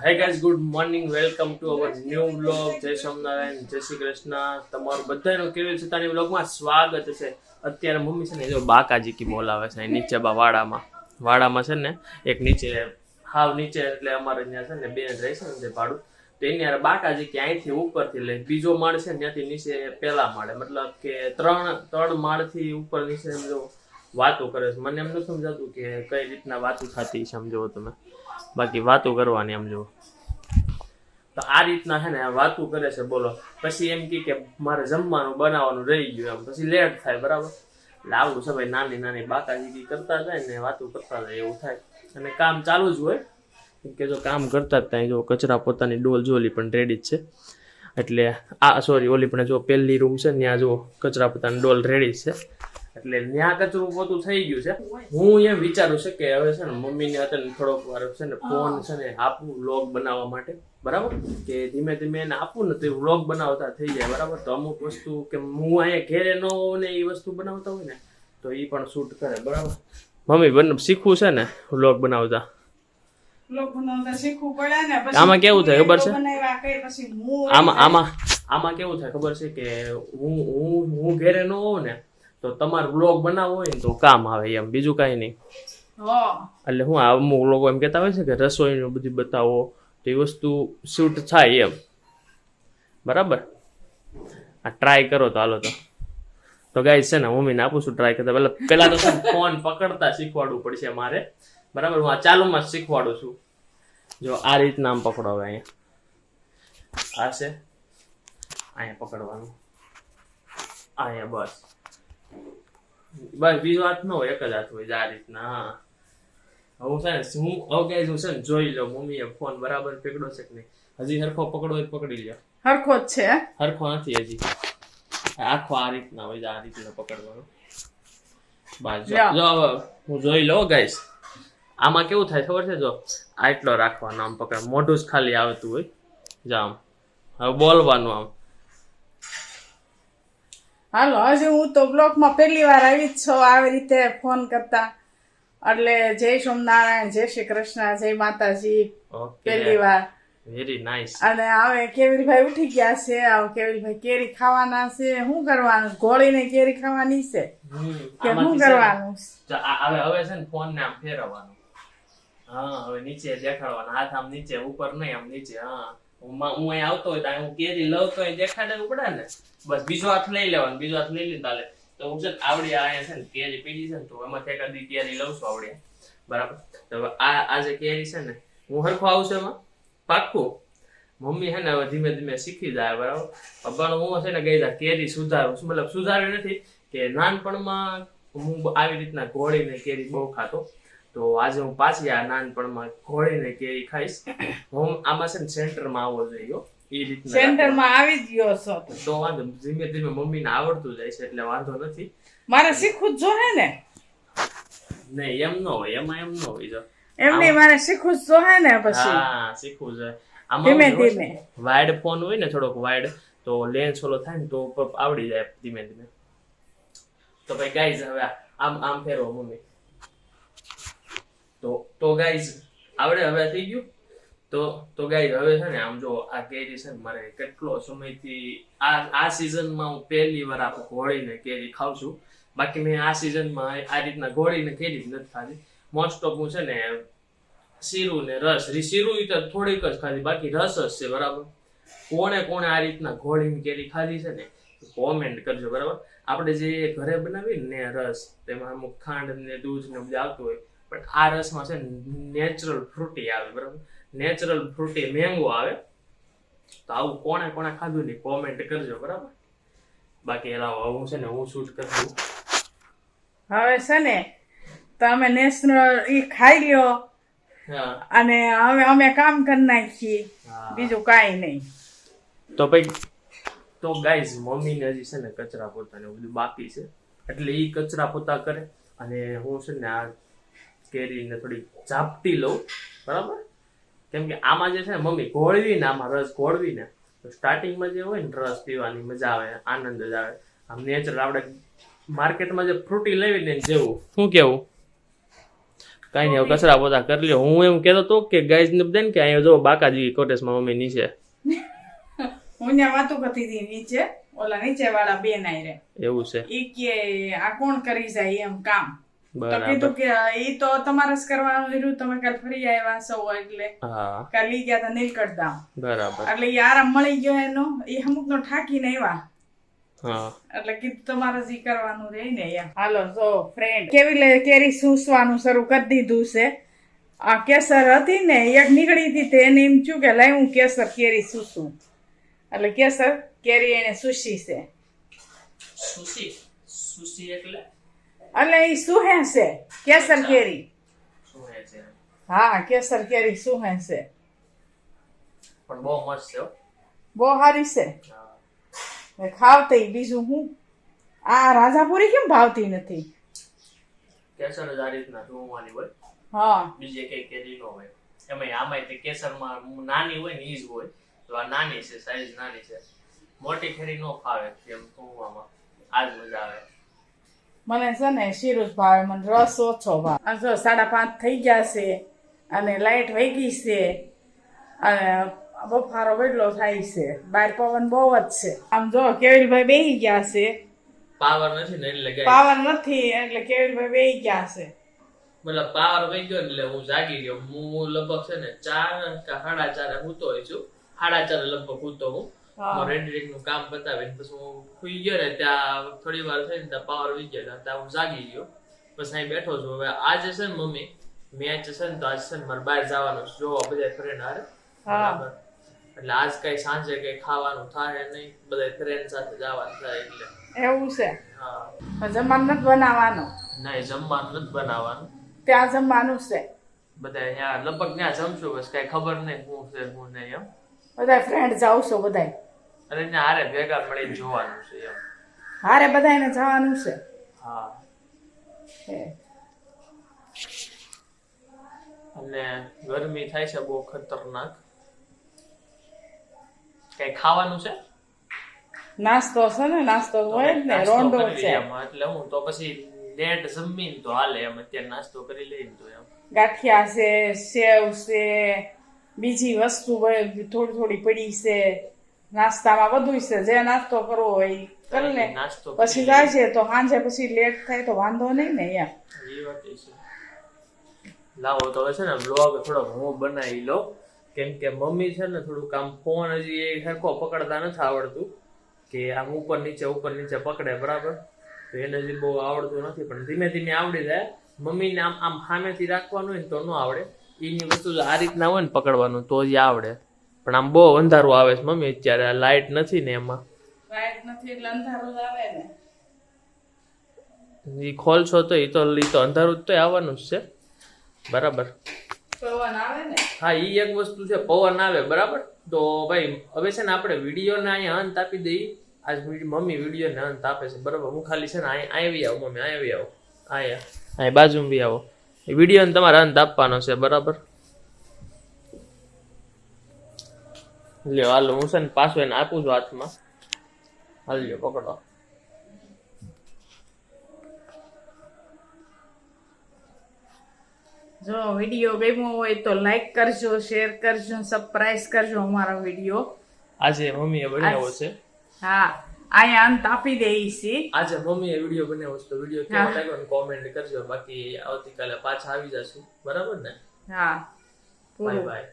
Hey guys, good morning, welcome to our new vlog. જય સ્વામિનારાયણ, જય શ્રી કૃષ્ણ. તમારું બધાનું કેવી છે તારી વ્લોગમાં સ્વાગત છે. અત્યારે મમ્મી છે ને જો બાકાજી કી બોલાવે છે નીચે વાડામાં છે ને એક નીચે હાવ નીચે એટલે અમારે ત્યાં છે ને બેન રહે છે ને ભાડું, તો એની યાર બાકાજી કે અહીંથી ઉપરથી લઈ બીજો માળ છે ને ત્યાંથી નીચે પેલા માળે, મતલબ કે ત્રણ માળથી ઉપર નીચે જો વાતો કરે છે. મને એમ નથી સમજાતું કે કઈ રીતના વાતો થતી સમજો તમે, બાકી વાતો કરવાની એમ જો તો આ રીતના છે ને વાતો કરે છે. બોલો પછી એમ કે મારે જમવાનું બનાવવાનું રહી ગયું એમ, પછી લેટ થાય બરાબર. એટલે આવું છે ભાઈ, નાની નાની બાકાજી કરતા જાય ને વાતો કરતા જાય એવું થાય. અને કામ ચાલુ જ હોય કે જો કામ કરતા જ ત્યાં જો કચરા પોતાની ડોલ જોલી પણ રેડી જ છે. એટલે ઓલી પણ જો પહેલી રૂમ છે ત્યાં જો કચરા પોતાની ડોલ રેડી જ છે. એટલે ત્યાં કચરું પોતું થઈ ગયું છે. હું એમ વિચારું છે કે હવે છે ને મમ્મીને અત્યારે થોડોક વાર છે ને ફોન છે ને આપવું વ્લોગ બનાવવા માટે, બરાબર, કે ધીમે ધીમે એને આપવું ને તો વ્લોગ બનાવતા થઈ જાય બરાબર. તો અમુક વસ્તુ કે હું અહીંયા ઘેરે ન હોઉં ને એ વસ્તુ બનાવતા હોય ને તો એ પણ શૂટ કરે બરાબર. મમ્મી શીખવું છે ને વ્લોગ બનાવતા. આમાં કેવું થાય ખબર છે, આમાં કેવું થાય ખબર છે કે હું ઘેરે ન હોઉં ને તો તમારે વ્લોગ બનાવવો હોય ને તો કામ આવે એમ, બીજું કઈ નહીં. એટલે હું અમુક લોકો એમ કહેતા હોય છે કે રસોઈનું બધું બતાવો તો એ વસ્તુ શૂટ થાય એમ, બરાબર. આ ટ્રાય કરો તો હાલો તો ગાઈસ છે ને મમ્મીને આપું છું ટ્રાય કરતા પેલા તો ફોન પકડતા શીખવાડવું પડશે મારે, બરાબર. હું આ ચાલુમાં જ શીખવાડું છું. જો આ રીતના આમ પકડો, હવે અહીંયા આ છે, અહીંયા પકડવાનું, અહીંયા બસ બીજો હાથ ન હોય, એક જ હાથ હોય આ રીતના. હું છે ને હું છે ને જોઈ લો મમ્મીએ ફોન બરાબર પકડો છે કે નહીં. હજી હરખો પકડો હોય પકડી લ્યો. હરખો જ છે, હરખો નથી હજી. આખો આ રીતના હોય, આ રીતના પકડવાનું. બસ જો હું જોઈ લો ગાઈસ. આમાં કેવું થાય ખબર છે, જો આટલો રાખવાનો આમ પકડ, મોઢું જ ખાલી આવતું હોય. જામ હવે બોલવાનું આમ. હાલો હજી હું તો બ્લોગમાં પહેલી વાર આવી જ છો આવી રીતે ફોન કરતા. એટલે જય સોમનારાયણ, જય શ્રી કૃષ્ણ, જય માતાજી. પહેલી વાર. Very nice. અને હવે કેવીલભાઈ ઉઠી ગયા છે. હવે કેવીલભાઈ કેરી ખાવાના છે. શું કરવાનું, ગોળીને કેરી ખાવાની છે કે શું કરવાનું? હવે છે ને ફોન ને આમ ફેરવવાનું. હા, હવે નીચે દેખાડવાનું, હાથ આમ નીચે, ઉપર નહીં આમ નીચે. હા, હું અહીં આવતો હોય તો હું કેરી લઉં તો દેખાડવું પડે ને. બસ બીજો હાથ લઈ લેવાનો, બીજો હાથ લઈ લઈને તાલે તો હું છે આવડી અહીંયા છે ને કેરી પીડી છે ને તો એમાંથી એકાદી કેરી લઉં છું આવડે, બરાબર. તો આ જે કેરી છે ને હું હરખો આવશે એમાં પાક્કું. મમ્મી છે ને હવે ધીમે ધીમે શીખી જાય બરાબર. પણ હું છે ને ગઈ કેરી સુધારું, મતલબ સુધાર્યું નથી કે નાનપણમાં હું આવી રીતના ઘોળીને કેરી બહુ ખાતો, તો આજે હું પાછી આ નાનપણમાં ઘોળીને કેરી ખાઈશ. હું આમાં છે ને સેન્ટરમાં આવવો જોઈએ એ રીતના, સેન્ટરમાં આવી જ ગયો છો તો વાંધો ધીમે ધીમે મમ્મીને આવડતું જાય છે એટલે વાંધો નથી. મારે શીખવું જ જોહે ને? નહીં એમ ન હોય, એમાં એમ ન હોય. જો એમ નહીં, મારે શીખવું જ જોહે ને. પછી હા શીખવું જોઈએ. ધીમે ધીમે વાઇડ ફોન હોય ને થોડોક વાઇડ, તો લેન્સ ઓલો થાય ને તો આવડી જાય ધીમે ધીમે. તો ભાઈ ગાઈઝ હવે આમ ફેરવો મમ્મી. તો ગાઈઝ આવડે, હવે થઈ ગયું. તો ગાઈઝ હવે છે ને આમ જો આ કેરી છે ને મારે કેટલો સમયથી આ સિઝનમાં હું પહેલી વાર આપણે ઘોળીને કેરી ખાઉં છું. બાકી મેં આ સિઝનમાં આ રીતના ઘોળીને કેરી જ નથી ખાધી. મોસ્ટ ઓફ હું છે ને શીરું ને રસ, શીરું તો થોડીક જ ખાધી, બાકી રસ જ છે બરાબર. કોણે આ રીતના ઘોળીને કેરી ખાધી છે ને કોમેન્ટ કરજો બરાબર. આપણે જે ઘરે બનાવીએ ને રસ, તેમાં અમુક ખાંડ ને દૂધ ને બધું આવતું હોય, પણ આ રસમાં છે નેચરલ ફ્રૂટી આવે બરાબર. નેચરલ ફ્રૂટી મેંગો આવે. તો આવું કોણે ખાધું ને કોમેન્ટ કરજો બરાબર. બાકી એલા હું છે ને હું શૂટ કરું હવે છે ને તમે નેચરલ ઈ ખાઈ લ્યો અને હવે અમે કામ કરી નાખીએ, બીજું કાંઈ નહીં. તો ભાઈ તો ગાઈઝ મમ્મીને હજી છે ને કચરા પોતાને બધું બાકી છે, એટલે એ કચરા પોતા કરે અને હું છે ને આ કેરીને થોડી ઝાપટી લઉં બરાબર. કેમ કે આમાં જે છે ને મમ્મી ઘોળવી ને, આમાં રસ ઘોળવી ને તો સ્ટાર્ટિંગમાં જે હોય ને રસ પીવાની મજા આવે, આનંદ જ આવે. આમ નેચરલ આપણે માર્કેટમાં જે ફ્રૂટી લેવી ને જેવું, શું કેવું કઈ નહીં, હવે કચરા પોતા કરી લ્યો. હું એમ કહેતો હતો કે ગાઈઝ ને બધાને કે અહીંયા જો બાકાજી કોટેજમાં મમ્મી નીચે. હું ત્યાં વાતો કરતી હતી નીચે, ઓલા નીચે વાળા બેન આયરે એવું છે? ઈ કે આ કોણ કરી જાય એમ કામ. તો બરાબર. કીધું કે ઈ તો તમારે જ કરવાનું રહ્યું, તમે કાલ ફરી આવ્યા છો એટલે હા કાલ ઈ ગયા તા નીલકંઠ બરાબર. એટલે ઈ આરામ મળી ગયો એનો, ઈ અમુક નો ઠાકીને આવ્યા હા એટલે કીધું તમારે જ ઈ કરવાનું રહી ને એમ. હાલો જો ફ્રેન્ડ કેવી કેરી સૂસવાનું શરૂ કરી દીધું છે. આ કેસર હતી ને એક નીકળી હતી તે એને એમ થયું કે લાય હું કેસર કેરી સૂસું, એટલે કેસર કેરી એને સૂસી છે. સુશી સુશી એટલે એટલે ઈ સુહે છે કેસર કેરી. શું છે? હા કેસર કેરી સુહે છે, પણ બહુ મસ્ત છે હો. બહુ સારી છે. હા. ખાવતી બીજું હું આ રાજાપુરી કેમ ભાવતી નથી? કેસર જ આ રીતના જોવાની હોય, હા બીજે કઈ કેરી ન હોય. એમાં આમાંય તે કેસરમાં નાની હોય ને ઈ જ હોય. તો આ નાની છે, સાઈઝ નાની છે. મોટી કેરી ન ખાવે એમ જોવામાં, આ જ મજા આવે. મને છે ને શીરું જ ભાવે, મને રસ ઓછો ભાવે. આ જો 5:30 થઈ ગયા છે અને લાઈટ વહી ગઈ છે અને બફારો કેટલો થાય છે, બહાર પવન બહુ જ છે. આમ જો કેવિલભાઈ બેહી ગયા છે, પાવર નથી ને એટલે guys, પાવર નથી એટલે કેવિલભાઈ બેહી ગયા છે. મતલબ પાવર વહી ગયો ને એટલે હું જાગી ગયો. હું લગભગ છે ને 4 કે 4:30 સૂતો હોય છું. 4:30 લગભગ સૂતો હું. હા. રેન્ડરિંગ નું કામ પતાવીને પછી હું સુઈ ગયો ને ત્યાં થોડી વાર થઈને ત્યાં પાવર વહી ગયો ત્યાં હું જાગી ગયો. પછી અહીં બેઠો છું. હવે આજે છે ને મમ્મી મેચ છે ને તો આજે છે ને મારે બહાર જવાનું છે જોવા બધા ફ્રેન્ડ હારે. હા. બરાબર. એટલે આજ કઈ સાંજે કઈ ખાવાનું થાય નહીં, બધા ફ્રેન્ડ સાથે જવાનું થાય એટલે. એવું છે? હા. જમવાનું નથી બનાવવાનું? નહીં જમવાનું નથી બનાવવાનું, ત્યાં જમવાનું છે. બધા અહીંયા લગભગ ત્યાં જમશું. બસ કઈ ખબર નહીં શું છે શું નહીં એમ. બધા ફ્રેન્ડ જાવ છો બધા? અને ત્યાં હારે ભેગા મળીને જોવાનું છે એમ. હારે બધાને જવાનું છે? હા. હે. અને ગરમી થાય છે બહુ ખતરનાક. કઈ ખાવાનું છે? નાસ્તો છે ને, નાસ્તો હોય જ ને, નાસ્તો રોંડો કરી છે. લઈએ એમ. એટલે હું તો પછી લેટ જમીન તો હાલે એમ. અત્યારે નાસ્તો કરી લઈને તો એમ. ગાંઠિયા છે, સેવ છે, બીજી વસ્તુ થોડી થોડી પડી છે નાસ્તામાં, બધું છે. જે નાસ્તો કરવો હોય ઈ કરી લે. નાસ્તો પછી જાય છે તો સાંજે પછી લેટ થાય તો વાંધો નહીં ને યાર. એ વાત છે. લાવો તો હવે છે ને વ્લોગ થોડો હું બનાવી લો, કેમ કે મમ્મી છે ને થોડુંક આમ ફોન હજી એ સરખો પકડતા નથી આવડતું, કે આમ ઉપર નીચે પકડે બરાબર. તો એને હજી બહુ આવડતું નથી, પણ ધીમે ધીમે આવડી જાય. મમ્મીને આમ આમ સામેથી રાખવાનું હોય ને તો ન આવડે. એની વસ્તુ આ રીતના હોય ને પકડવાનું તો જ આવડે. પણ આમ બહુ અંધારું આવે છે મમ્મી અત્યારે, આ લાઇટ નથી ને એમાં. લાઈટ નથી એટલે અંધારું જ આવે ને. એ ખોલશો તો એ તો અંધારું જ તો આવવાનું જ છે બરાબર. પવન આવે ને. હા એ એક વસ્તુ છે, પવન આવે બરાબર. તો ભાઈ હવે છે ને આપણે વિડીયોને અહીંયા અંત આપી દઈએ. આજ મમ્મી વિડીયોને અંત આપે છે બરાબર. હું ખાલી છે ને અહીંયા આવી આવો મમ્મી, અહીંયા આવી આવો, અહીંયા બાજુમાં બી આવો. એ વિડીયોને તમારે અંત આપવાનો છે બરાબર. લ્યો હાલો, હું છે ને પાછું એને આપું છું હાથમાં. હાલ લ્યો પકડો. જો વિડીયો ગમ્યો હોય તો લાઈક કરજો, શેર કરજો, સબસ્ક્રાઇબ કરજો અમારો વિડીયો. આજે મમ્મીએ બનાવ્યો છે. હા અહીંયા અંત આપી દઈએ છીએ. આજે મમ્મીએ વિડીયો બનાવ્યો છે તો વિડીયો કેવો લાગ્યો ને કોમેન્ટ કરજો. બાકી આવતીકાલે પાછા આવી જશું બરાબર ને. હા બાય બાય.